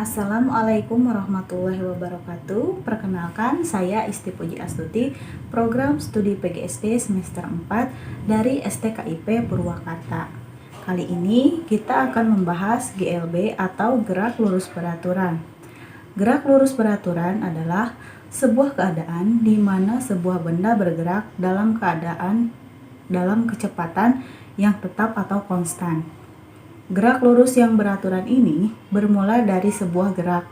Assalamualaikum warahmatullahi wabarakatuh. Perkenalkan, saya Isti Puji Astuti, program studi PGSD semester 4 dari STKIP Purwakarta. Kali ini kita akan membahas GLB atau gerak lurus beraturan. Gerak lurus beraturan adalah sebuah keadaan di mana sebuah benda bergerak dalam kecepatan yang tetap atau konstan. Gerak lurus yang beraturan ini bermula dari sebuah gerak.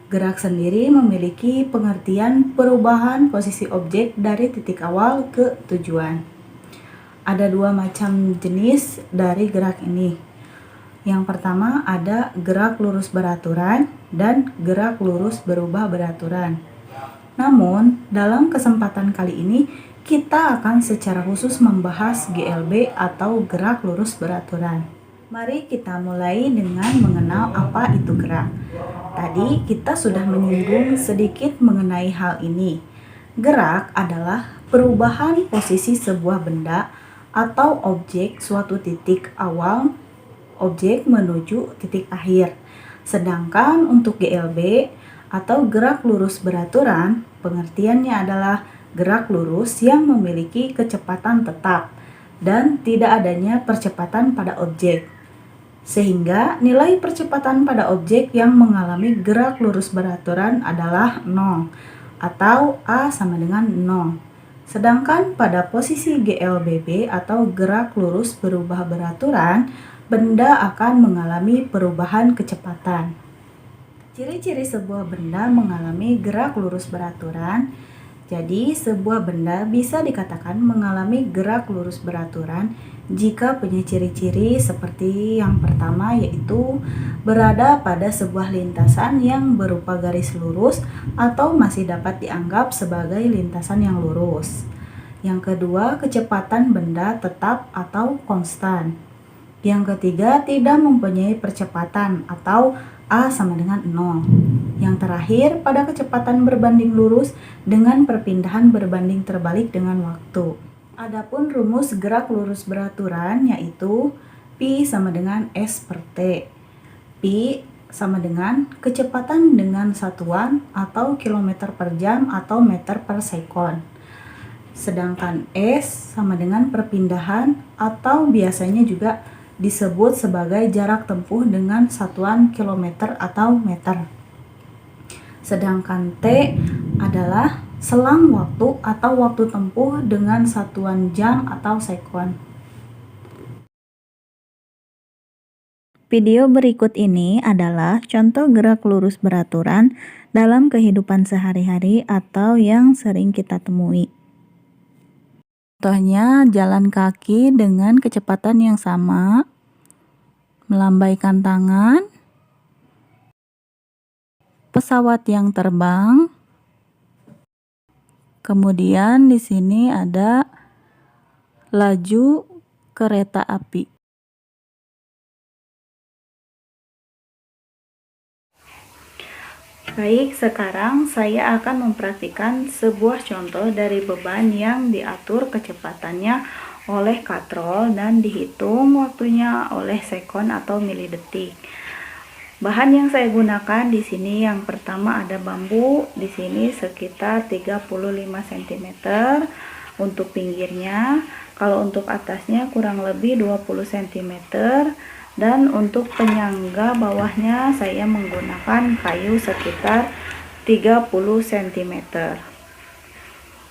Gerak sendiri memiliki pengertian perubahan posisi objek dari titik awal ke tujuan. Ada dua macam jenis dari gerak ini. Yang pertama ada gerak lurus beraturan dan gerak lurus berubah beraturan. Namun, dalam kesempatan kali ini kita akan secara khusus membahas GLB atau gerak lurus beraturan. Mari kita mulai dengan mengenal apa itu gerak. Tadi kita sudah menyinggung sedikit mengenai hal ini. Gerak adalah perubahan posisi sebuah benda atau objek suatu titik awal objek menuju titik akhir. Sedangkan untuk GLB atau gerak lurus beraturan, pengertiannya adalah gerak lurus yang memiliki kecepatan tetap dan tidak adanya percepatan pada objek. Sehingga nilai percepatan pada objek yang mengalami gerak lurus beraturan adalah 0 atau A sama dengan 0. Sedangkan pada posisi GLBB atau gerak lurus berubah beraturan, benda akan mengalami perubahan kecepatan. Ciri-ciri sebuah benda mengalami gerak lurus beraturan. Jadi, sebuah benda bisa dikatakan mengalami gerak lurus beraturan jika punya ciri-ciri seperti yang pertama, yaitu berada pada sebuah lintasan yang berupa garis lurus atau masih dapat dianggap sebagai lintasan yang lurus. Yang kedua, kecepatan benda tetap atau konstan. Yang ketiga, tidak mempunyai percepatan atau A sama dengan 0. Yang terakhir, pada kecepatan berbanding lurus dengan perpindahan berbanding terbalik dengan waktu. Adapun rumus gerak lurus beraturan yaitu Pi sama dengan S per T. Pi sama dengan kecepatan dengan satuan atau kilometer per jam atau meter per sekon. Sedangkan S sama dengan perpindahan atau biasanya juga disebut sebagai jarak tempuh dengan satuan kilometer atau meter. Sedangkan T adalah selang waktu atau waktu tempuh dengan satuan jam atau sekon. Video berikut ini adalah contoh gerak lurus beraturan dalam kehidupan sehari-hari atau yang sering kita temui. Contohnya, jalan kaki dengan kecepatan yang sama, melambaikan tangan, pesawat yang terbang, kemudian di sini ada laju kereta api. Baik, sekarang saya akan mempraktikkan sebuah contoh dari beban yang diatur kecepatannya oleh katrol dan dihitung waktunya oleh sekon atau milidetik. Bahan yang saya gunakan di sini yang pertama ada bambu, di sini sekitar 35 cm untuk pinggirnya. Kalau untuk atasnya kurang lebih 20 cm. Dan untuk penyangga bawahnya saya menggunakan kayu sekitar 30 cm.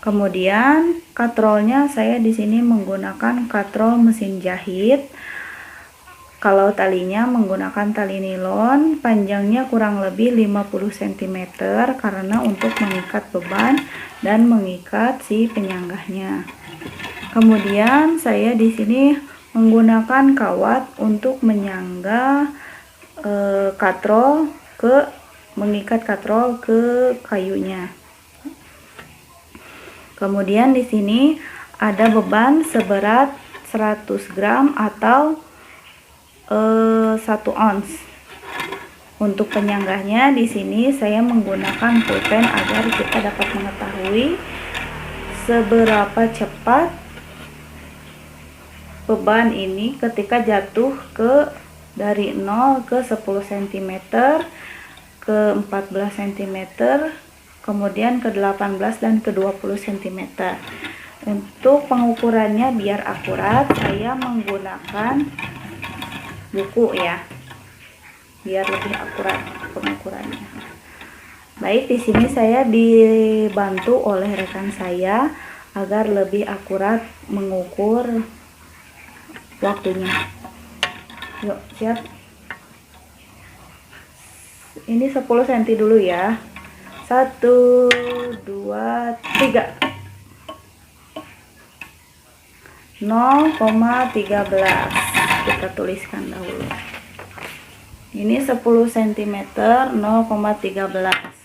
Kemudian katrolnya saya di sini menggunakan katrol mesin jahit. Kalau talinya menggunakan tali nilon, panjangnya kurang lebih 50 cm karena untuk mengikat beban dan mengikat si penyangganya. Kemudian saya di sini menggunakan kawat untuk menyangga mengikat katrol ke kayunya. Kemudian di sini ada beban seberat 100 gram atau 1 ons. Untuk penyangganya di sini saya menggunakan pulpen agar kita dapat mengetahui seberapa cepat beban ini ketika jatuh dari 0 ke 10 cm ke 14 cm, kemudian ke 18 dan ke 20 cm. Untuk pengukurannya biar akurat, saya menggunakan buku ya, biar lebih akurat pengukurannya. Baik, di sini saya dibantu oleh rekan saya agar lebih akurat mengukur waktunya. Yuk, siap. Ini 10 cm dulu ya. 1, 2, 3. 0,13 kita tuliskan dahulu. Ini 10 cm 0,13.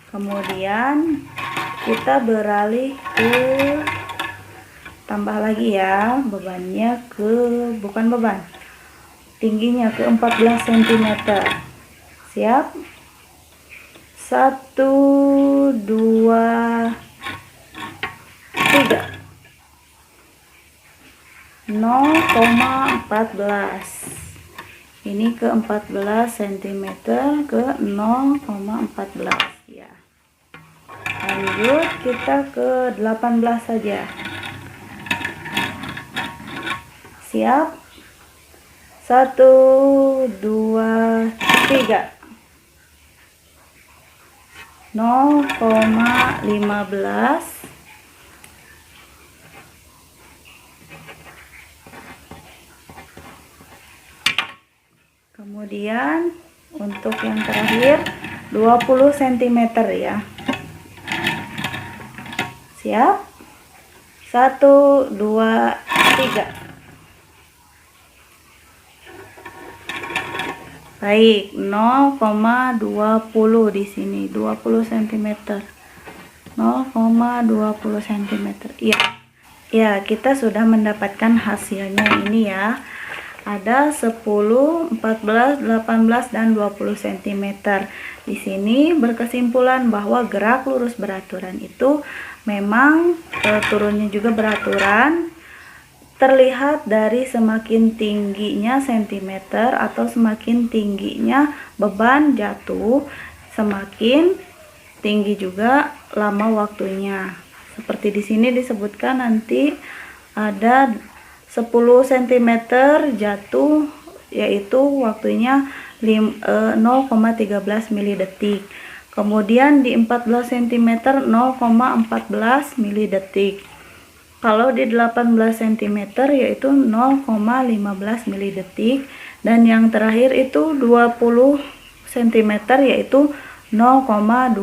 Kemudian kita beralih ke tambah lagi ya, bebannya ke tingginya ke 14 cm. Siap? 1, 2, 3. 0,14. Ini ke 14 cm ke 0,14 ya. Lanjut kita ke 18 saja. Siap? 1, 2, 3. 0,15. Kemudian untuk yang terakhir 20 cm ya. Siap? 1, 2, 3. Baik, 0,20 di sini, 20 cm. 0,20 cm. Iya. Ya, kita sudah mendapatkan hasilnya ini ya. Ada 10, 14, 18 dan 20 cm. Di sini berkesimpulan bahwa gerak lurus beraturan itu memang turunnya juga beraturan, terlihat dari semakin tingginya sentimeter atau semakin tingginya beban jatuh, semakin tinggi juga lama waktunya. Seperti di sini disebutkan nanti ada 10 cm jatuh, yaitu waktunya 0,13 mili-detik. Kemudian di 14 cm 0,14 mili-detik. Kalau di 18 cm yaitu 0,15 mili-detik, dan yang terakhir itu 20 cm yaitu 0,20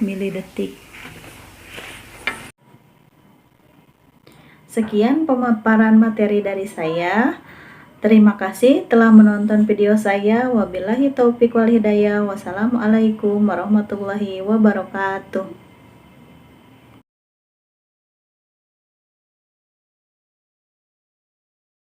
mili-detik. Sekian pemaparan materi dari saya. Terima kasih telah menonton video saya. Wabillahi taufiq wal hidayah. Wassalamualaikum warahmatullahi wabarakatuh.